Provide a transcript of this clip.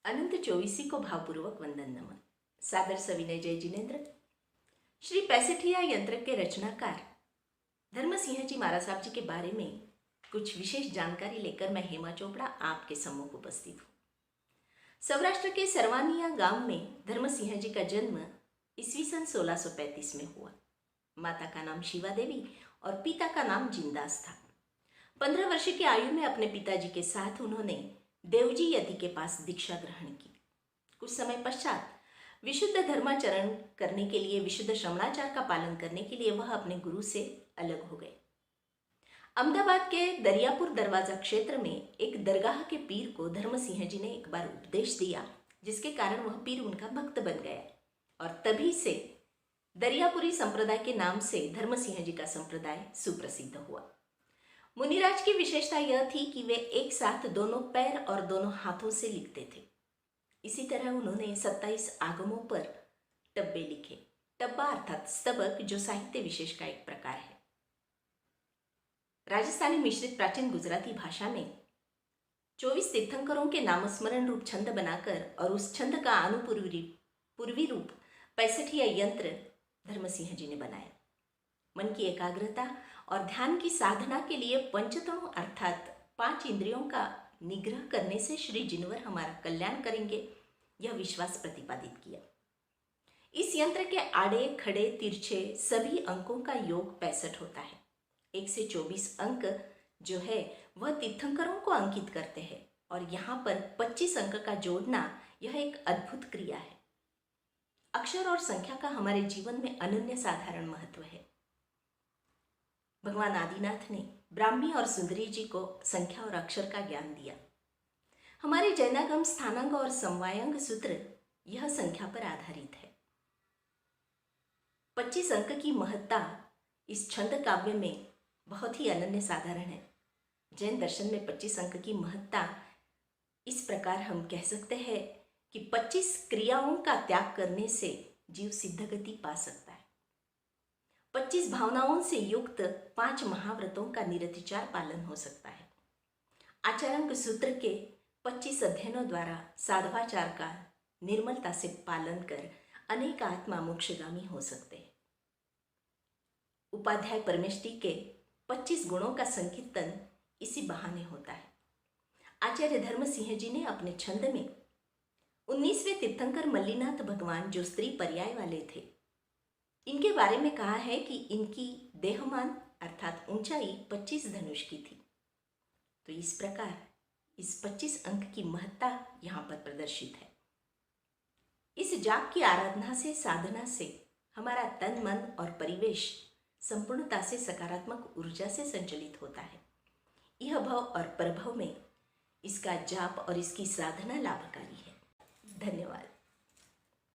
अनंत चौबीसी को भावपूर्वक वंदन नमन। सादर सविनय जय जिनेन्द्र। श्री पैसेठिया यंत्र के रचनाकार धर्म सिंह जी महाराज साहब जी के बारे में कुछ विशेष जानकारी लेकर मैं हेमा चोपड़ा आपके सम्मुख उपस्थित हूँ। सौराष्ट्र के सरवानिया गांव में धर्म सिंह जी का जन्म ईस्वी सन 1635 में हुआ। माता का नाम शिवा देवी और पिता का नाम जिंदास था। 15 वर्ष की आयु में अपने पिताजी के साथ उन्होंने देवजी यति के पास दीक्षा ग्रहण की। कुछ समय पश्चात विशुद्ध धर्माचरण करने के लिए, विशुद्ध श्रवणाचार का पालन करने के लिए वह अपने गुरु से अलग हो गए। अहमदाबाद के दरियापुर दरवाजा क्षेत्र में एक दरगाह के पीर को धर्म सिंह जी ने एक बार उपदेश दिया, जिसके कारण वह पीर उनका भक्त बन गया और तभी से दरियापुरी संप्रदाय के नाम से धर्म सिंह जी का संप्रदाय सुप्रसिद्ध हुआ। मुनिराज की विशेषता यह थी कि वे एक साथ दोनों पैर और दोनों हाथों से लिखते थे। इसी तरह उन्होंने 27 आगमों पर टब्बे लिखे। टब्बा अर्थात स्तबक, जो साहित्य विशेष का एक प्रकार है। राजस्थानी मिश्रित प्राचीन गुजराती भाषा में 24 तीर्थंकरों के नामस्मरण रूप छंद बनाकर और उस छंद का पूर्वी रूप पैसेठिया यंत्र धर्म सिंह जी ने बनाया। मन की एकाग्रता और ध्यान की साधना के लिए पंचतनु अर्थात 5 इंद्रियों का निग्रह करने से श्री जिनवर हमारा कल्याण करेंगे, यह विश्वास प्रतिपादित किया। इस यंत्र के आड़े खड़े तिरछे सभी अंकों का योग 65 होता है। 1 से 24 अंक जो है वह तीर्थंकरों को अंकित करते हैं और यहाँ पर 25 अंक का जोड़ना यह एक अद्भुत क्रिया है। अक्षर और संख्या का हमारे जीवन में अनन्य साधारण महत्व है। भगवान आदिनाथ ने ब्राह्मी और सुंदरी जी को संख्या और अक्षर का ज्ञान दिया। हमारे जैनागम स्थानांग और समवायांग सूत्र यह संख्या पर आधारित है। 25 अंक की महत्ता इस छंद काव्य में बहुत ही अनन्य साधारण है। जैन दर्शन में 25 अंक की महत्ता इस प्रकार हम कह सकते हैं कि 25 क्रियाओं का त्याग करने से जीव सिद्ध गति पा सकता है। 25 भावनाओं से युक्त 5 महाव्रतों का निरतिचार पालन हो सकता है। आचारांग सूत्र के 25 अध्ययनों द्वारा साधवाचार का निर्मलता से पालन कर अनेक आत्मा मोक्षगामी हो सकते हैं। उपाध्याय परमेष्टि के 25 गुणों का संकीर्तन इसी बहाने होता है। आचार्य धर्म सिंह जी ने अपने छंद में 19वें तीर्थंकर मल्लीनाथ भगवान, जो स्त्री पर्याय वाले थे, इनके बारे में कहा है कि इनकी देहमान अर्थात ऊंचाई 25 धनुष की थी। तो इस प्रकार इस 25 अंक की महत्ता यहाँ पर प्रदर्शित है। इस जाप की आराधना से, साधना से हमारा तन, मन और परिवेश संपूर्णता से सकारात्मक ऊर्जा से संचलित होता है। यह भव और परभव में इसका जाप और इसकी साधना लाभकारी है। धन्यवाद।